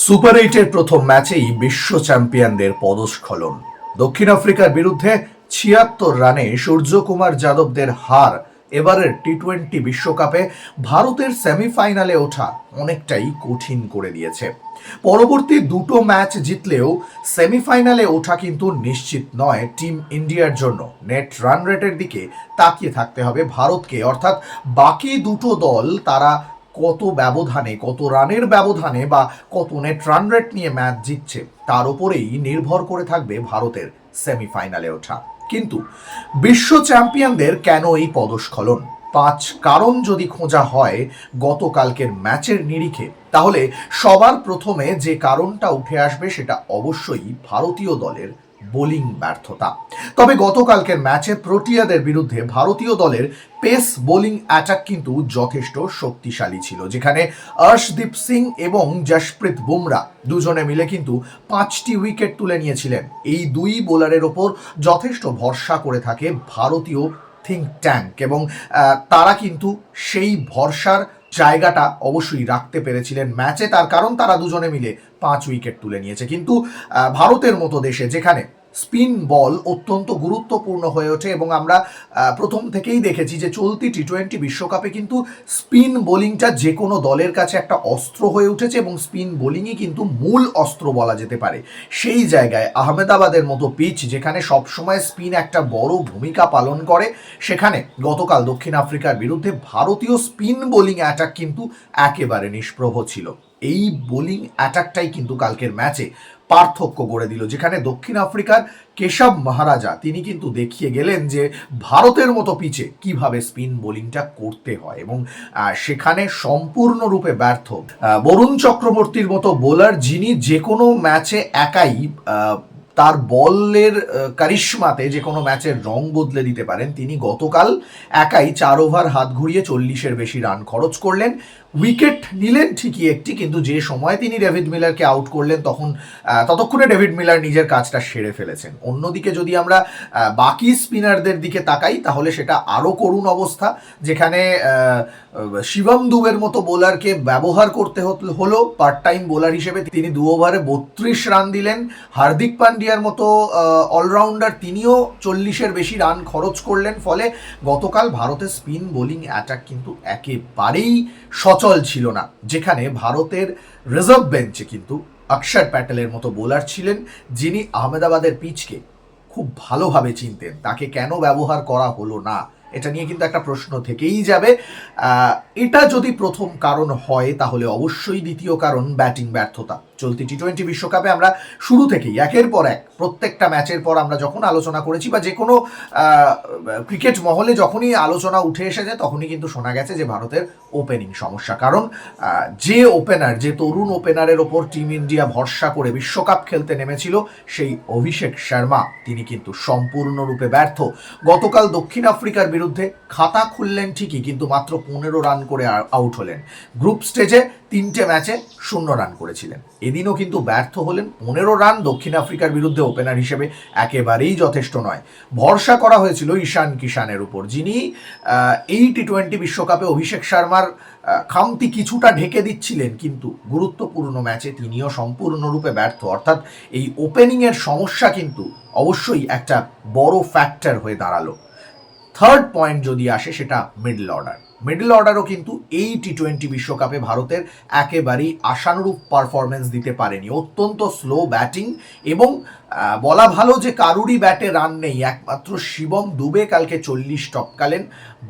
Super এইটের প্রথম ম্যাচেই বিশ্ব চ্যাম্পিয়নদের পদস্খলন। দক্ষিণ আফ্রিকার বিরুদ্ধে ৭৬ রানে সূর্যকুমার যাদবদের হার এবারের টি-20 বিশ্বকাপে ভারতের সেমিফাইনালে ওঠা অনেকটাই কঠিন করে দিয়েছে। পরবর্তী দুটো ম্যাচ জিতলেও সেমিফাইনালে ওঠা কিন্তু নিশ্চিত নয় টিম ইন্ডিয়ার জন্য। নেট রান রেটের দিকে তাকিয়ে থাকতে হবে ভারতকে, অর্থাৎ বাকি দুটো দল তারা কত ব্যবধানে, কত রানের ব্যবধানে বা কত নেট রান রেট নিয়ে ম্যাচ জিতছে তার উপরেই নির্ভর করে থাকবে ভারতের সেমিফাইনালে ওঠা। কিন্তু বিশ্ব চ্যাম্পিয়নদের কেন এই পদস্খলন? 5 কারণ যদি খোঁজা হয় গতকালকের ম্যাচের নিরিখে, তাহলে সবার প্রথমে যে কারণটা উঠে আসবে সেটা অবশ্যই ভারতীয় দলের বোলিং ব্যর্থতা। তবে গতকালকের ম্যাচে প্রোটিয়াদের বিরুদ্ধে ভারতীয় দলের পেস বোলিং অ্যাটাক কিন্তু যথেষ্ট শক্তিশালী ছিল, যেখানে অর্শদীপ সিং এবং জশপ্রীত বুমরা দুজনে মিলে কিন্তু 5টি উইকেট তুলে নিয়েছিলেন। এই দুই বোলারের ওপর যথেষ্ট ভরসা করে থাকে ভারতীয় থিঙ্ক ট্যাঙ্ক, এবং তারা কিন্তু সেই ভরসার জায়গাটা অবশ্যই রাখতে পেরেছিলেন ম্যাচে। তার কারণ তারা দুজনে মিলে 5 উইকেট তুলে নিয়েছে। কিন্তু ভারতের মতো দেশে যেখানে স্পিন বল অত্যন্ত গুরুত্বপূর্ণ হয়ে ওঠে, এবং আমরা প্রথম থেকেই দেখেছি যে চলতি টি-20 বিশ্বকাপে কিন্তু স্পিন বোলিংটা যে কোনো দলের কাছে একটা অস্ত্র হয়ে উঠেছে, এবং স্পিন বোলিংই কিন্তু মূল অস্ত্র বলা যেতে পারে। সেই জায়গায় আহমেদাবাদের মতো পিচ, যেখানে সবসময় স্পিন একটা বড় ভূমিকা পালন করে, সেখানে গতকাল দক্ষিণ আফ্রিকার বিরুদ্ধে ভারতীয় স্পিন বোলিং অ্যাটাক কিন্তু একেবারে নিষ্প্রভ ছিল। এই বোলিং অ্যাটাকটাই কিন্তু কালকের ম্যাচে পার্থক্য গড়ে দিল, যেখানে দক্ষিণ আফ্রিকার কেশব মহারাজা তিনি কিন্তু দেখিয়ে গেলেন যে ভারতের মতো পিচে কিভাবে স্পিন বোলিংটা করতে হয়, এবং সেখানে সম্পূর্ণরূপে ব্যর্থ বরুণ চক্রবর্তীর মতো বোলার, যিনি যে কোনো ম্যাচে একাই তার বলের কারিশমাতে যে কোনো ম্যাচের রং বদলে দিতে পারেন, তিনি গতকাল একাই 4 ওভার হাত ঘুরিয়ে 40-এর বেশি রান খরচ করলেন। উইকেট নিলেন ঠিকই একটি, কিন্তু যে সময় তিনি ডেভিড মিলারকে আউট করলেন ততক্ষণে ডেভিড মিলার নিজের কাজটা সেরে ফেলেছেন। অন্যদিকে যদি আমরা বাকি স্পিনারদের দিকে তাকাই, তাহলে সেটা আরও করুণ অবস্থা, যেখানে শিবম দুবের মতো বোলারকে ব্যবহার করতে হলো পার্ট টাইম বোলার হিসেবে। তিনি 2 ওভারে 32 রান দিলেন। হার্দিক পান্ডিয়ার মতো অলরাউন্ডার তিনিও 40-এর বেশি রান খরচ করলেন। ফলে গতকাল ভারতের স্পিন বোলিং অ্যাটাক কিন্তু একেবারেই সচল ছিল না, যেখানে ভারতের রিজার্ভ বেঞ্চে কিন্তু অক্ষর প্যাটেলের মতো বোলার ছিলেন, যিনি আহমেদাবাদের পিচকে খুব ভালোভাবে চিনতেন। তাকে কেন ব্যবহার করা হলো না, এটা নিয়ে কিন্তু একটা প্রশ্ন থেকেই যাবে। এটা যদি প্রথম কারণ হয়, তাহলে অবশ্যই দ্বিতীয় কারণ ব্যাটিং ব্যর্থতা। চলতি টি-20 বিশ্বকাপে আমরা শুরু থেকেই একের পর এক প্রত্যেকটা ম্যাচের পর আমরা যখন আলোচনা করেছি, বা যে কোনো ক্রিকেট মহলে যখনই আলোচনা উঠে এসেছে, তখনই কিন্তু শোনা গেছে যে ভারতের ওপেনিং সমস্যা। কারণ যে ওপেনার, যে তরুণ ওপেনারের ওপর টিম ইন্ডিয়া ভরসা করে বিশ্বকাপ খেলতে নেমেছিল, সেই অভিষেক শর্মা তিনি কিন্তু সম্পূর্ণরূপে ব্যর্থ। গতকাল দক্ষিণ আফ্রিকার বিরুদ্ধে খাতা খুললেন ঠিকই, কিন্তু মাত্র 15 রান করে আউট হলেন। গ্রুপ স্টেজে 3টে ম্যাচে 0 রান করেছিলেন। এদিনও কিন্তু ব্যর্থ হলেন। 15 রান দক্ষিণ আফ্রিকার বিরুদ্ধে ওপেনার হিসেবে একেবারেই যথেষ্ট নয়। ভরসা করা হয়েছিল ঈশান কিষানের উপর, যিনি এই টি-20 বিশ্বকাপে অভিষেক শর্মার খামতি কিছুটা ঢেকে দিচ্ছিলেন, কিন্তু গুরুত্বপূর্ণ ম্যাচে তিনিও সম্পূর্ণরূপে ব্যর্থ। অর্থাৎ এই ওপেনিংয়ের সমস্যা কিন্তু অবশ্যই একটা বড় ফ্যাক্টর হয়ে দাঁড়ালো। থার্ড পয়েন্ট যদি আসে, সেটা মিডল অর্ডার। মিডল অর্ডারও কিন্তু এই টি-20 বিশ্বকাপে ভারতের একেবারেই আশানুরূপ পারফরমেন্স দিতে পারেনি। অত্যন্ত স্লো ব্যাটিং, এবং বলা ভালো যে কারুরই ব্যাটে রান নেই। একমাত্র শিবম দুবে কালকে 40 টপকালেন,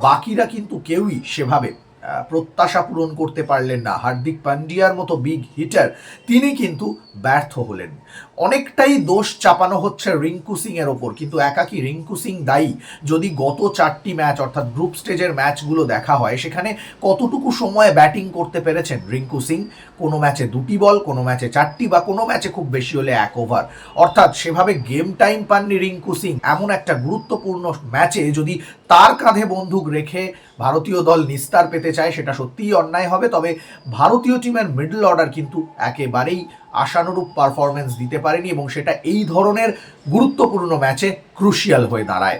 বাকিরা কিন্তু কেউই সেভাবে প্রত্যাশা পূরণ করতে পারলেন না। হার্দিক পান্ডিয়ার মতো বিগ হিটার তিনি কিন্তু ব্যর্থ হলেন। অনেকটাই দোষ চাপানো হচ্ছে রিঙ্কু সিং এর ওপর, কিন্তু একাকি রিঙ্কু সিং দায়ী? যদি গত 4টি ম্যাচ অর্থাৎ গ্রুপ স্টেজের ম্যাচগুলো দেখা হয়, সেখানে কতটুকু সময়ে ব্যাটিং করতে পেরেছেন রিঙ্কু সিং? কোনো ম্যাচে 2টি বল, কোনো ম্যাচে 4টি, বা কোনো ম্যাচে খুব বেশি হলে 1 ওভার। অর্থাৎ সেভাবে গেম টাইম পাননি রিঙ্কু সিং। এমন একটা গুরুত্বপূর্ণ ম্যাচে যদি তার কাঁধে বন্দুক রেখে ভারতীয় দল নিস্তার পেতে চায়, সেটা সত্যিই অন্যায় হবে। তবে ভারতীয় টিমের মিডল অর্ডার কিন্তু একেবারেই আশানুরূপ পারফরমেন্স দিতে পারেনি, এবং সেটা এই ধরনের গুরুত্বপূর্ণ ম্যাচে ক্রুশিয়াল হয়ে দাঁড়ায়।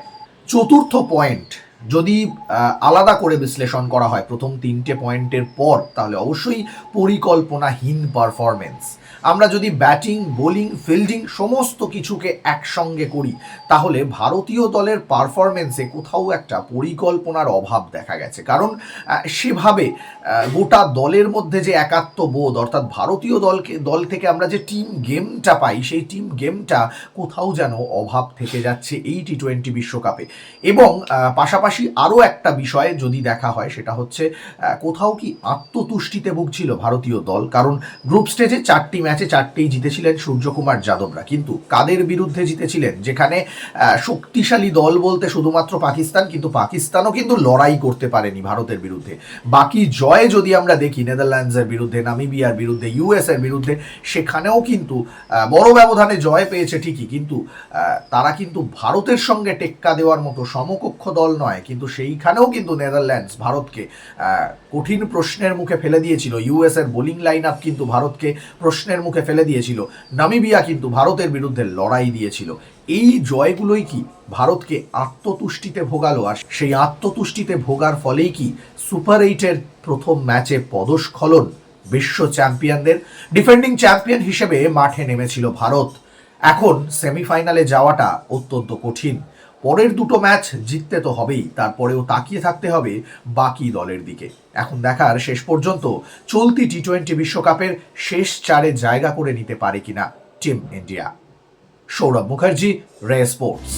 চতুর্থ পয়েন্ট যদি আলাদা করে বিশ্লেষণ করা হয় প্রথম 3টে পয়েন্টের পর, তাহলে অবশ্যই পরিকল্পনাহীন পারফরমেন্স। আমরা যদি ব্যাটিং, বোলিং, ফিল্ডিং সমস্ত কিছুকে একসঙ্গে করি, তাহলে ভারতীয় দলের পারফরমেন্সে কোথাও একটা পরিকল্পনার অভাব দেখা গেছে। কারণ সেভাবে গোটা দলের মধ্যে যে একাত্মবোধ, অর্থাৎ ভারতীয় দল থেকে আমরা যে টিম গেমটা পাই, সেই টিম গেমটা কোথাও যেন অভাব থেকে যাচ্ছে এই টি-20 বিশ্বকাপে। এবং পাশাপাশি আরও একটা বিষয় যদি দেখা হয়, সেটা হচ্ছে কোথাও কি আত্মতুষ্টিতে ভুগছিল ভারতীয় দল। কারণ গ্রুপ স্টেজে 4টি ম্যাচে 4টেই জিতেছিলেন সূর্যকুমার যাদবরা, কিন্তু কাদের বিরুদ্ধে জিতেছিলেন? যেখানে শক্তিশালী দল বলতে শুধুমাত্র পাকিস্তান, কিন্তু পাকিস্তানও কিন্তু লড়াই করতে পারেনি ভারতের বিরুদ্ধে। বাকি জয় যদি আমরা দেখি, নেদারল্যান্ডসের বিরুদ্ধে, নামিবিয়ার বিরুদ্ধে, ইউএস এর বিরুদ্ধে, সেখানেও কিন্তু বড় ব্যবধানে জয় পেয়েছে ঠিকই, কিন্তু তারা কিন্তু ভারতের সঙ্গে টেক্কা দেওয়ার মতো সমকক্ষ দল নয়। কিন্তু সেইখানেও কিন্তু নেদারল্যান্ডস ভারতকে কঠিন প্রশ্নের মুখে ফেলে দিয়েছিল। ইউএস এর বোলিং লাইন আপ কিন্তু ভারতকে প্রশ্নের মুখে ফেলে দিয়েছিল। নামিবিয়া কিন্তু ভারতের বিরুদ্ধে লড়াই দিয়েছিল। এই জয়গুলোই কি ভারতকে আত্মতুষ্টিতে ভোগালো, আর সেই আত্মতুষ্টিতে ভোগার ফলেই কি সুপার 8-এর প্রথম ম্যাচে পদস্খলন বিশ্ব চ্যাম্পিয়নদের? ডিফেন্ডিং চ্যাম্পিয়ন হিসেবে মাঠে নেমেছিল ভারত। এখন সেমিফাইনালে যাওয়াটা অত্যন্ত কঠিন। পরের দুটো ম্যাচ জিততে তো হবেই, তারপরেও তাকিয়ে থাকতে হবে বাকি দলের দিকে। এখন দেখার শেষ পর্যন্ত চলতি টি-20 বিশ্বকাপের শেষ 4-এ জায়গা করে নিতে পারে কিনা টিম ইন্ডিয়া। সৌরভ মুখার্জি, রে স্পোর্টস।